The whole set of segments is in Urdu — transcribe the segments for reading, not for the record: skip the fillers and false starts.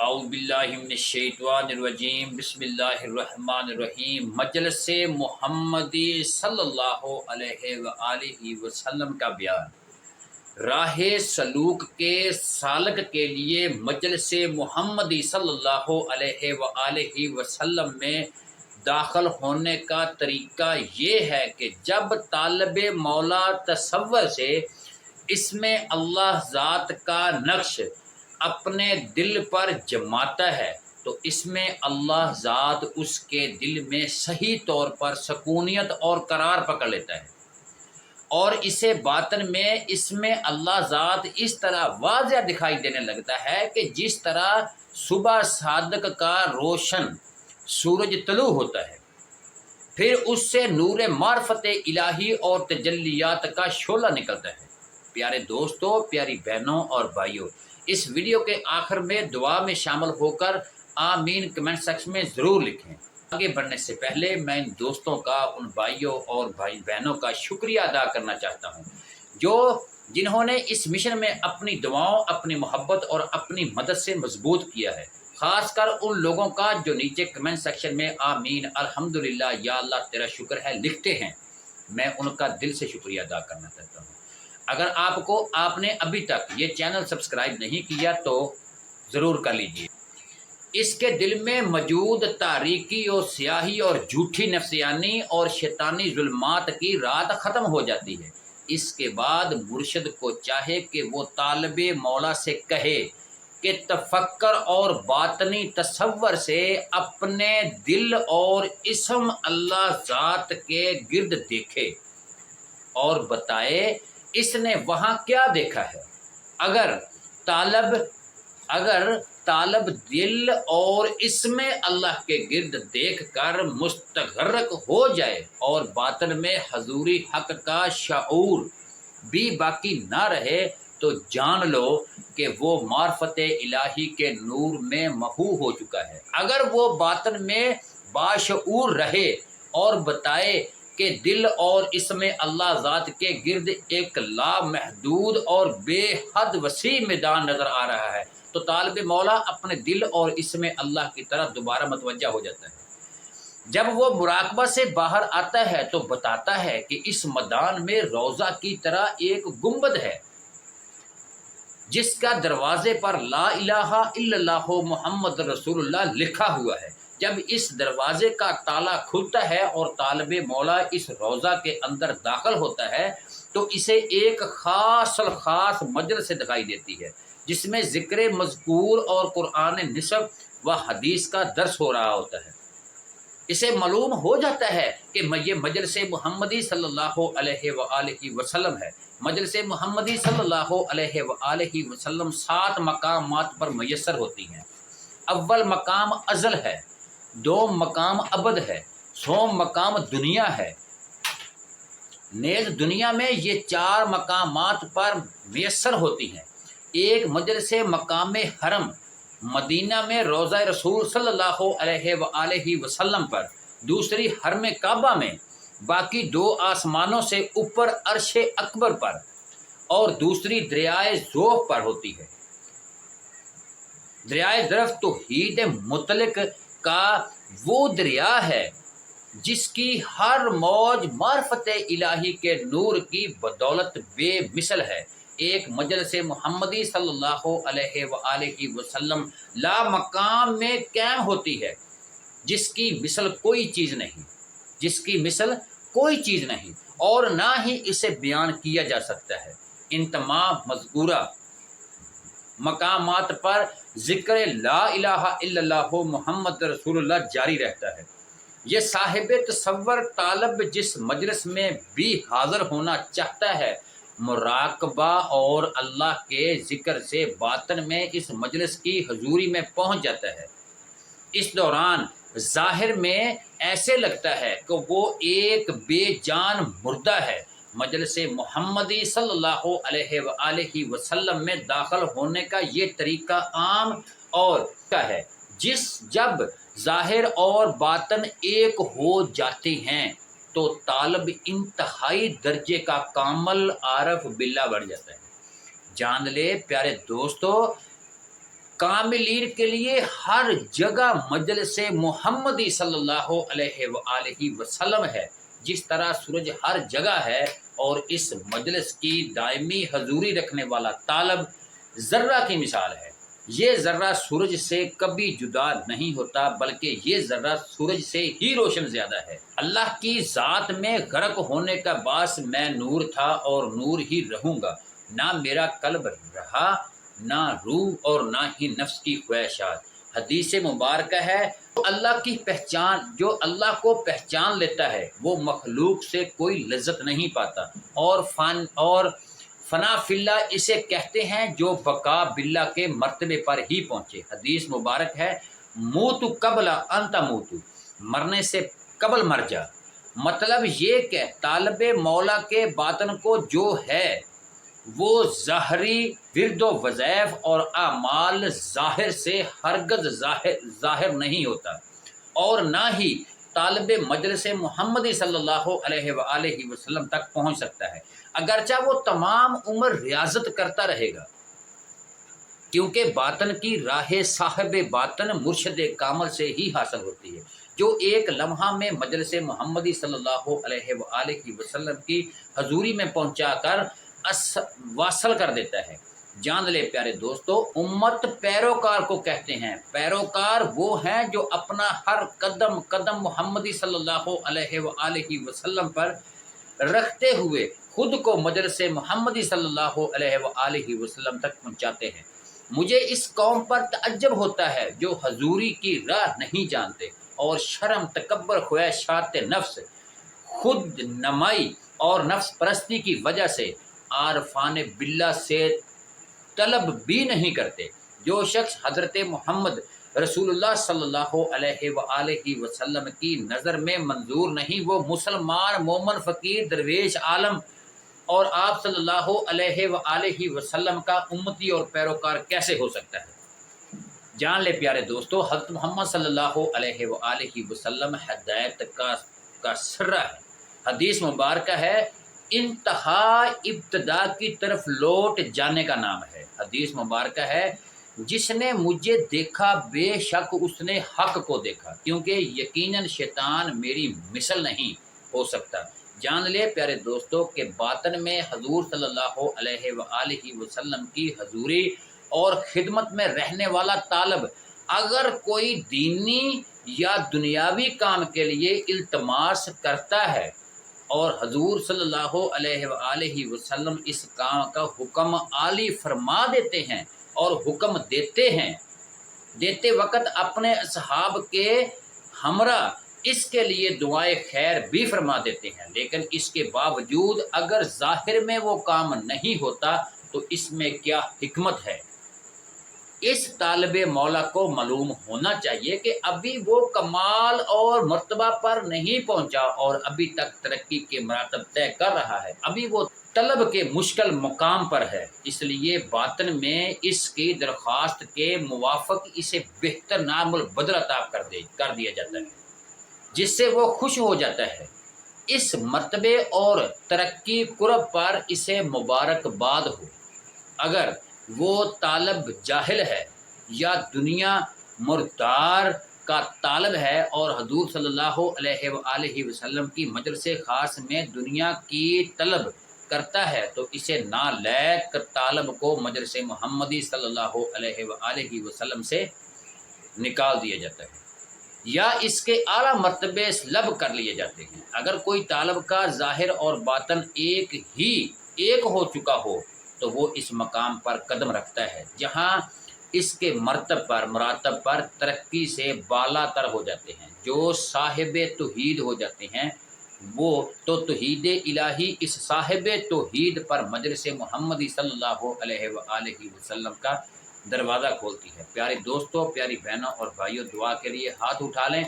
اعوذ باللہ من الشیطان الرجیم بسم اللہ الرحمن الرحیم۔ مجلس محمدی صلی اللہ علیہ وآلہ وسلم کا بیان۔ راہ سلوک کے سالک کے لیے مجلس محمدی صلی اللہ علیہ وآلہ وسلم میں داخل ہونے کا طریقہ یہ ہے کہ جب طالب مولا تصور سے اس میں اللہ ذات کا نقش اپنے دل پر جماتا ہے تو اس میں اللہ ذات اس کے دل میں صحیح طور پر سکونیت اور قرار پکڑ لیتا ہے، اور اسے باطن میں اس میں اللہ ذات اس طرح واضح دکھائی دینے لگتا ہے کہ جس طرح صبح صادق کا روشن سورج طلوع ہوتا ہے، پھر اس سے نور معرفت الہی اور تجلیات کا شعلہ نکلتا ہے۔ پیارے دوستو، پیاری بہنوں اور بھائیوں، اس ویڈیو کے آخر میں دعا میں شامل ہو کر آمین کمنٹ سیکشن میں ضرور لکھیں۔ آگے بڑھنے سے پہلے میں ان دوستوں کا، ان بھائیوں اور بھائی بہنوں کا شکریہ ادا کرنا چاہتا ہوں جنہوں نے اس مشن میں اپنی دعاؤں، اپنی محبت اور اپنی مدد سے مضبوط کیا ہے۔ خاص کر ان لوگوں کا جو نیچے کمنٹ سیکشن میں آمین، الحمدللہ، یا اللہ تیرا شکر ہے لکھتے ہیں، میں ان کا دل سے شکریہ ادا کرنا چاہتا ہوں۔ اگر آپ نے ابھی تک یہ چینل سبسکرائب نہیں کیا تو ضرور کر لیجیے۔ اس کے دل میں موجود تاریکی اور سیاہی اور جھوٹی نفسیانی اور شیطانی ظلمات کی رات ختم ہو جاتی ہے۔ اس کے بعد مرشد کو چاہے کہ وہ طالب مولا سے کہے کہ تفکر اور باطنی تصور سے اپنے دل اور اسم اللہ ذات کے گرد دیکھے اور بتائے اس نے وہاں کیا دیکھا ہے۔ اگر طالب دل اور اسم اللہ کے گرد دیکھ کر مستغرق ہو جائے اور باطن میں حضوری حق کا شعور بھی باقی نہ رہے تو جان لو کہ وہ معرفت الہی کے نور میں محو ہو چکا ہے۔ اگر وہ باطن میں باشعور رہے اور بتائے کہ دل اور اسم اللہ ذات کے گرد ایک لامحدود اور بے حد وسیع میدان نظر آ رہا ہے تو طالب مولا اپنے دل اور اسم اللہ کی طرف دوبارہ متوجہ ہو جاتا ہے۔ جب وہ مراقبہ سے باہر آتا ہے تو بتاتا ہے کہ اس میدان میں روضہ کی طرح ایک گنبد ہے جس کا دروازے پر لا الہ الا اللہ محمد رسول اللہ لکھا ہوا ہے۔ جب اس دروازے کا تالا کھلتا ہے اور طالب مولا اس روضہ کے اندر داخل ہوتا ہے تو اسے ایک خاص الخاص مجلس دکھائی دیتی ہے جس میں ذکر مذکور اور قرآن نصب و حدیث کا درس ہو رہا ہوتا ہے۔ اسے معلوم ہو جاتا ہے کہ یہ مجلس محمدی صلی اللہ علیہ وآلہ وسلم ہے۔ مجلس محمدی صلی اللہ علیہ وآلہ وسلم 7 مقامات پر میسر ہوتی ہیں۔ اول مقام ازل ہے، 2 مقام ابد ہے، 100 مقام دنیا ہے۔ نیز دنیا میں یہ 4 مقامات پر میسر ہوتی ہیں۔ ایک مجلس مقام حرم مدینہ میں روضہ رسول صلی اللہ علیہ وآلہ وسلم پر، دوسری حرم کعبہ میں، باقی 2 آسمانوں سے اوپر عرش اکبر پر، اور دوسری دریائے ذوف پر ہوتی ہے۔ دریائے ذوف توحید مطلق کا وہ دریا ہے جس کی ہر موج معرفت الہی کے نور کی بدولت بے مثل ہے۔ ایک مجلس محمدی صلی اللہ علیہ وآلہ وسلم لا مقام میں قائم ہوتی ہے جس کی مثل کوئی چیز نہیں اور نہ ہی اسے بیان کیا جا سکتا ہے۔ ان تمام مذکورہ مقامات پر ذکر لا الہ الا اللہ محمد رسول اللہ جاری رہتا ہے۔ یہ صاحب تصور طالب جس مجلس میں بھی حاضر ہونا چاہتا ہے، مراقبہ اور اللہ کے ذکر سے باطن میں اس مجلس کی حضوری میں پہنچ جاتا ہے۔ اس دوران ظاہر میں ایسے لگتا ہے کہ وہ ایک بے جان مردہ ہے۔ مجلس محمدی صلی اللہ علیہ وآلہ وسلم میں داخل ہونے کا یہ طریقہ عام اور ہے جب ظاہر اور باطن ایک ہو جاتے ہیں تو طالب انتہائی درجے کا کامل عارف باللہ بن جاتا ہے۔ جان لے پیارے دوستو، کاملین کے لیے ہر جگہ مجلس محمدی صلی اللہ علیہ وآلہ وسلم ہے، جس طرح سورج ہر جگہ ہے، اور اس مجلس کی دائمی حضوری رکھنے والا طالب ذرہ کی مثال ہے۔ یہ ذرہ سورج سے کبھی جدا نہیں ہوتا، بلکہ یہ ذرہ سورج سے ہی روشن زیادہ ہے۔ اللہ کی ذات میں غرق ہونے کا باعث میں نور تھا اور نور ہی رہوں گا، نہ میرا قلب رہا، نہ روح اور نہ ہی نفس کی خواہشات۔ حدیث مبارکہ ہے، جو اللہ کو پہچان لیتا ہے وہ مخلوق سے کوئی لذت نہیں پاتا، اور فنا فی اللہ اسے کہتے ہیں جو بقا باللہ کے مرتبے پر ہی پہنچے۔ حدیث مبارک ہے، موت قبل ان تموت، مرنے سے قبل مر جا۔ مطلب یہ کہ طالب مولا کے باطن کو جو ہے وہ ظاہری ورد و وظائف اور اعمال ظاہر سے ہرگز ظاہر نہیں ہوتا، اور نہ ہی طالب مجلس محمدی صلی اللہ علیہ وآلہ وسلم تک پہنچ سکتا ہے، اگرچہ وہ تمام عمر ریاضت کرتا رہے گا، کیونکہ باطن کی راہ صاحب باطن مرشد کامل سے ہی حاصل ہوتی ہے، جو ایک لمحہ میں مجلس محمدی صلی اللہ علیہ وآلہ وسلم کی حضوری میں پہنچا کر واصل کر دیتا ہے۔ جان لے پیارے دوستو، امت پیروکار کو کہتے ہیں۔ پیروکار وہ ہیں جو اپنا ہر قدم قدم محمدی صلی اللہ علیہ وآلہ وسلم پر رکھتے ہوئے خود کو مجلس محمدی صلی اللہ علیہ وآلہ وسلم تک پہنچاتے ہیں۔ مجھے اس قوم پر تعجب ہوتا ہے جو حضوری کی راہ نہیں جانتے، اور شرم، تکبر، خواہشات نفس، خود نمائی اور نفس پرستی کی وجہ سے عارفان باللہ سے طلب بھی نہیں کرتے۔ جو شخص حضرت محمد رسول اللہ صلی اللہ علیہ وآلہ وسلم کی نظر میں منظور نہیں، وہ مسلمان، مومن، فقیر، درویش، عالم اور آپ صلی اللہ علیہ وآلہ وسلم کا امتی اور پیروکار کیسے ہو سکتا ہے؟ جان لے پیارے دوستو، حضرت محمد صلی اللہ علیہ وآلہ وسلم ہدایت کا سرہ ہے۔ حدیث مبارکہ ہے، انتہا ابتدا کی طرف لوٹ جانے کا نام ہے۔ حدیث مبارکہ ہے، جس نے مجھے دیکھا بے شک اس نے حق کو دیکھا، کیونکہ یقیناً شیطان میری مثل نہیں ہو سکتا۔ جان لے پیارے دوستو کہ باطن میں حضور صلی اللہ علیہ وآلہ وسلم کی حضوری اور خدمت میں رہنے والا طالب اگر کوئی دینی یا دنیاوی کام کے لیے التماس کرتا ہے اور حضور صلی اللہ علیہ وآلہ وسلم اس کام کا حکم عالی فرما دیتے ہیں، اور حکم دیتے وقت اپنے اصحاب کے ہمراہ اس کے لیے دعائے خیر بھی فرما دیتے ہیں، لیکن اس کے باوجود اگر ظاہر میں وہ کام نہیں ہوتا تو اس میں کیا حکمت ہے؟ اس طالب مولا کو معلوم ہونا چاہیے کہ ابھی وہ کمال اور مرتبہ پر نہیں پہنچا، اور ابھی تک ترقی کے مراتب طے کر رہا ہے، ابھی وہ طلب کے مشکل مقام پر ہے۔ اس لیے باطن میں اس کی درخواست کے موافق اسے بہتر نام البدل عطا کر دیا جاتا ہے، جس سے وہ خوش ہو جاتا ہے۔ اس مرتبے اور ترقی قرب پر اسے مبارکباد ہو۔ اگر وہ طالب جاہل ہے یا دنیا مردار کا طالب ہے اور حضور صلی اللہ علیہ وآلہ وسلم کی مجلس خاص میں دنیا کی طلب کرتا ہے، تو اسے نالائق طالب کو مجلس محمدی صلی اللہ علیہ وآلہ وسلم سے نکال دیا جاتا ہے، یا اس کے اعلیٰ مرتبے سلب کر لیے جاتے ہیں۔ اگر کوئی طالب کا ظاہر اور باطن ایک ہو چکا ہو تو وہ اس مقام پر قدم رکھتا ہے جہاں اس کے مراتب پر ترقی سے بالا تر ہو جاتے ہیں۔ جو صاحب توحید ہو جاتے ہیں وہ تو توحید الہی اس صاحب توحید پر مجلس محمدی صلی اللہ علیہ وآلہ وسلم کا دروازہ کھولتی ہے۔ پیارے دوستوں، پیاری بہنوں اور بھائیوں، دعا کے لیے ہاتھ اٹھا لیں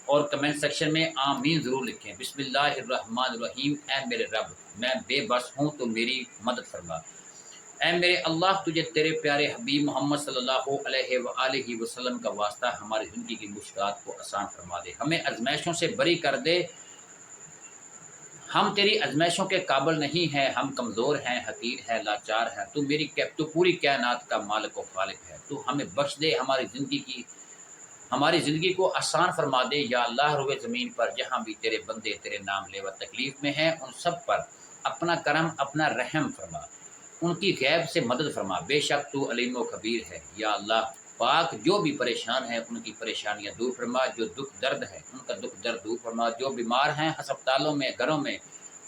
اور کمنٹ سیکشن میں آمین ضرور لکھیں۔ بسم اللہ الرحمن الرحیم۔ اے میرے رب، میں بے بس ہوں تو میری مدد فرما۔ اے میرے اللہ، تجھے تیرے پیارے حبیب محمد صلی اللہ علیہ وآلہ وسلم کا واسطہ ہماری زندگی کی مشکلات کو آسان فرما دے، ہمیں آزمائشوں سے بری کر دے، ہم تیری آزمائشوں کے قابل نہیں ہیں، ہم کمزور ہیں، حقیر ہیں، لاچار ہیں، تو پوری کائنات کا مالک و خالق ہے۔ تو ہمیں بخش دے، ہماری زندگی کو آسان فرما دے یا اللہ، روئے زمین پر جہاں بھی تیرے بندے تیرے نام لے و تکلیف میں ہیں، ان سب پر اپنا کرم، اپنا رحم فرما، ان کی غیب سے مدد فرما، بے شک تو علیم و خبیر ہے۔ یا اللہ پاک، جو بھی پریشان ہیں ان کی پریشانیاں دور فرما، جو دکھ درد ہے ان کا دکھ درد دور فرما، جو بیمار ہیں ہسپتالوں میں، گھروں میں،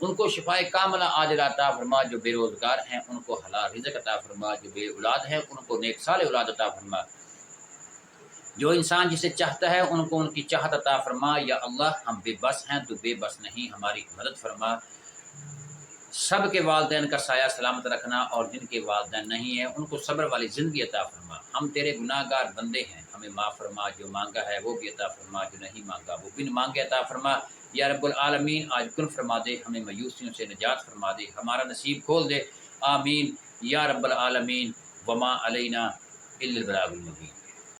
ان کو شفائے کاملہ عاجل عطا فرما، جو بے روزگار ہیں ان کو حلال رزق عطا فرما، جو بے اولاد ہیں ان کو نیک صالح اولاد عطا فرما، جو انسان جسے چاہتا ہے ان کو ان کی چاہت عطا فرما۔ یا اللہ ہم بے بس ہیں، تو بے بس نہیں، ہماری مدد فرما۔ سب کے والدین کا سایہ سلامت رکھنا، اور جن کے والدین نہیں ہیں ان کو صبر والی زندگی عطا فرما۔ ہم تیرے گناہ گار بندے ہیں، ہمیں معاف فرما، جو مانگا ہے وہ بھی عطا فرما، جو نہیں مانگا وہ بن مانگے عطا فرما۔ یا رب العالمین آج کن فرما دے، ہمیں مایوسیوں سے نجات فرما دے، ہمارا نصیب کھول دے، آمین یا رب العالمین۔ وما علینا الا البلاغ المبین۔